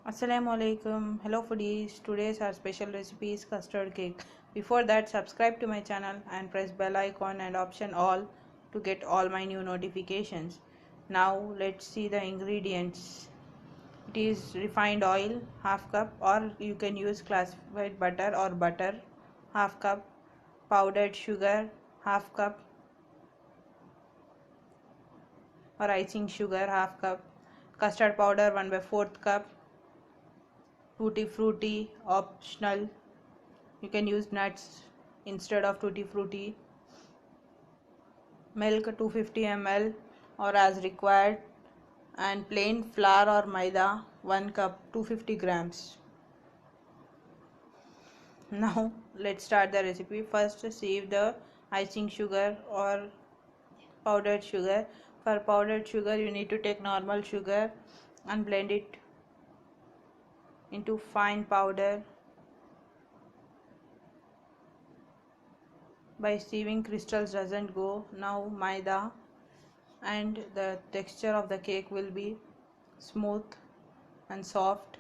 Assalamu alaikum. Hello foodies. Today's our special recipe is custard cake. Before that, subscribe to my channel and press bell icon and option all to get all my new notifications. Now let's see the ingredients. It is refined oil half cup, or you can use classified butter or butter half cup, powdered sugar half cup or icing sugar half cup, custard powder 1/4 cup, tutti frutti optional, you can use nuts instead of tutti frutti, milk 250 ml or as required, and plain flour or maida 1 cup 250 grams. Now let's start the recipe. First, sieve the icing sugar or powdered sugar. For powdered sugar you need to take normal sugar and blend it into fine powder. By sieving, crystals doesn't go. Now maida, and the texture of the cake will be smooth and soft.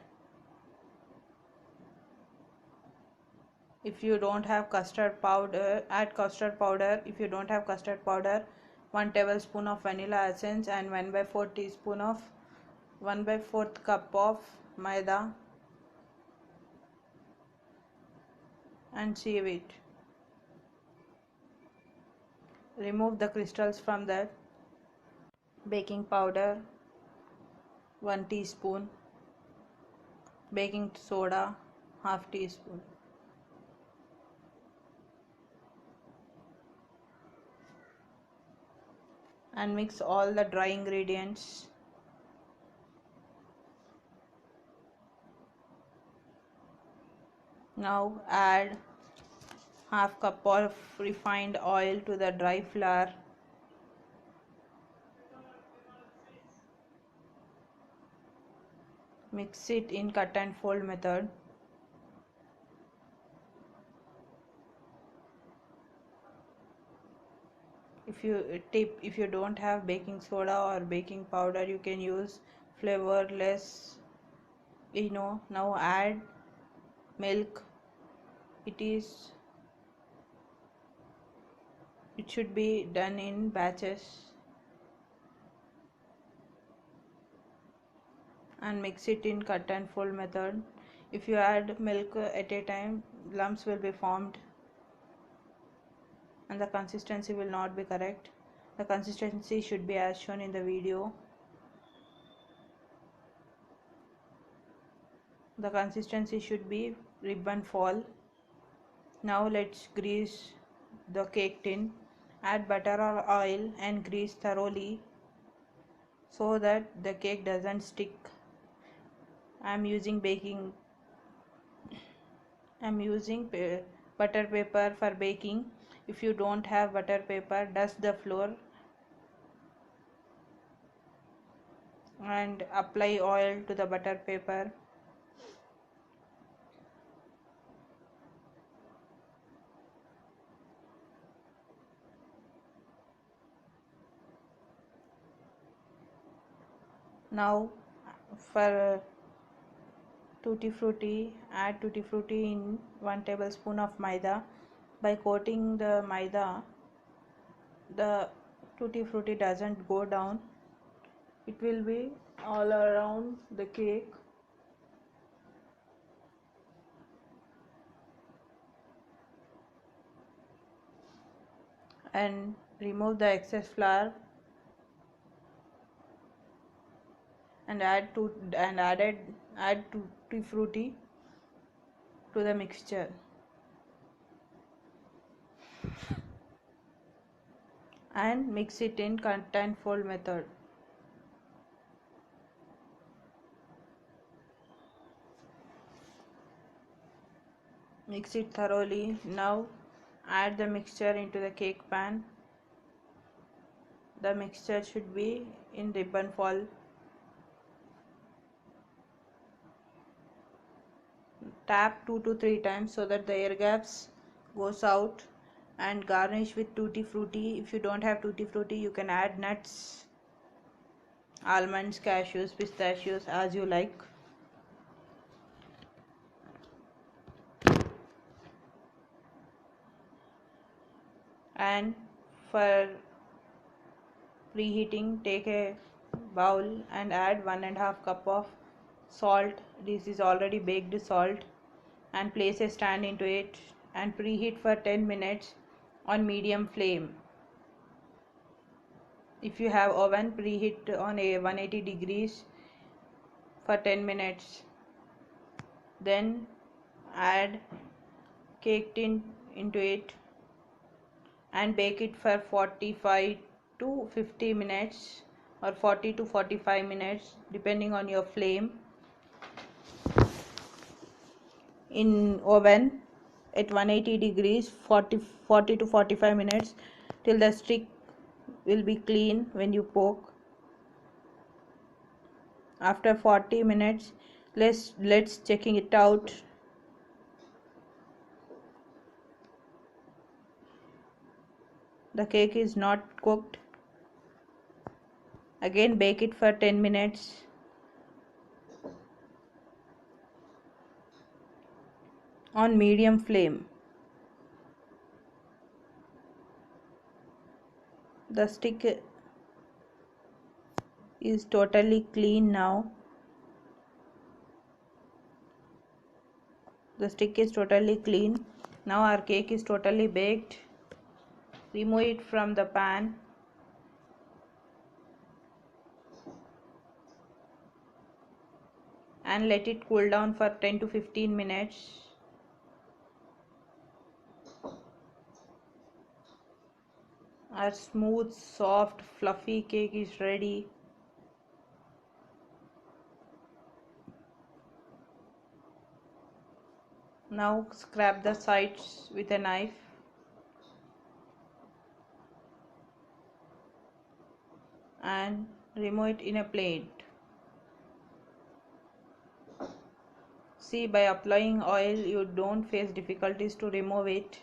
If you don't have custard powder, add custard powder. If you don't have custard powder, 1 tablespoon of vanilla essence and 1/4 teaspoon of 1/4 cup of maida, and sieve it. Remove the crystals from that. Baking powder 1 teaspoon, baking soda half teaspoon, and mix all the dry ingredients. Now add half cup of refined oil to the dry flour. Mix it in cut and fold method. If you don't have baking soda or baking powder, you can use flavorless Now add milk. It should be done in batches, and mix it in cut and fold method. If you add milk at a time, lumps will be formed and the consistency will not be correct. The consistency should be as shown in the video. The consistency should be ribbon fall. Now let's grease the cake tin. Add butter or oil and grease thoroughly so that the cake doesn't stick. I'm using butter paper for baking. If you don't have butter paper, dust the floor and apply oil to the butter paper. Now for tutti frutti, add tutti frutti in 1 tablespoon of maida. By coating the maida, the tutti frutti doesn't go down. It will be all around the cake. And remove the excess flour and add tutti frutti to the mixture, and mix it in cut and fold method. Mix it thoroughly. Now add the mixture into the cake pan. The mixture should be in ribbon fall. Tap 2 to 3 times so that the air gaps goes out, and garnish with tutti frutti. If you don't have tutti frutti, you can add nuts, almonds, cashews, pistachios as you like. And for preheating, take a bowl and add 1.5 cup of salt. This is already baked salt, and place a stand into it and preheat for 10 minutes on medium flame. If you have oven, preheat on a 180 degrees for 10 minutes. Then add cake tin into it and bake it for 45 to 50 minutes or 40 to 45 minutes depending on your flame in oven at 180 degrees 40 to 45 minutes till the stick will be clean when you poke. After 40 minutes, let's checking it out. The cake is not cooked. Again bake it for 10 minutes. On medium flame. The stick is totally clean now. The stick is totally clean. Now our cake is totally baked. Remove it from the pan. And let it cool down for 10 to 15 minutes. Our smooth, soft, fluffy cake is ready. Now scrape the sides with a knife. And remove it in a plate. See, by applying oil you don't face difficulties to remove it.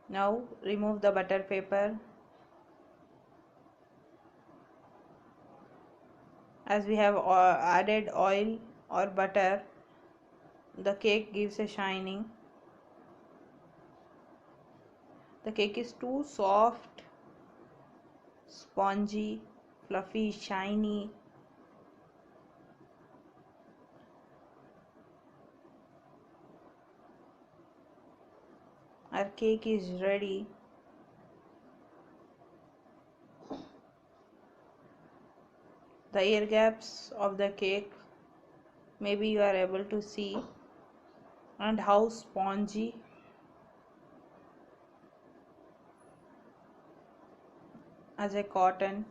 Now remove the butter paper. As we have added oil or butter, the cake gives a shining. The cake is too soft, spongy, fluffy, shiny. Our cake is ready. The air gaps of the cake maybe you are able to see, and how spongy as a cotton.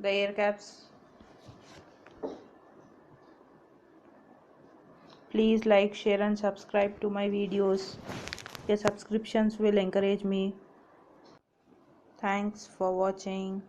The air gaps. Please like, share and subscribe to my videos. Your subscriptions will encourage me. Thanks for watching.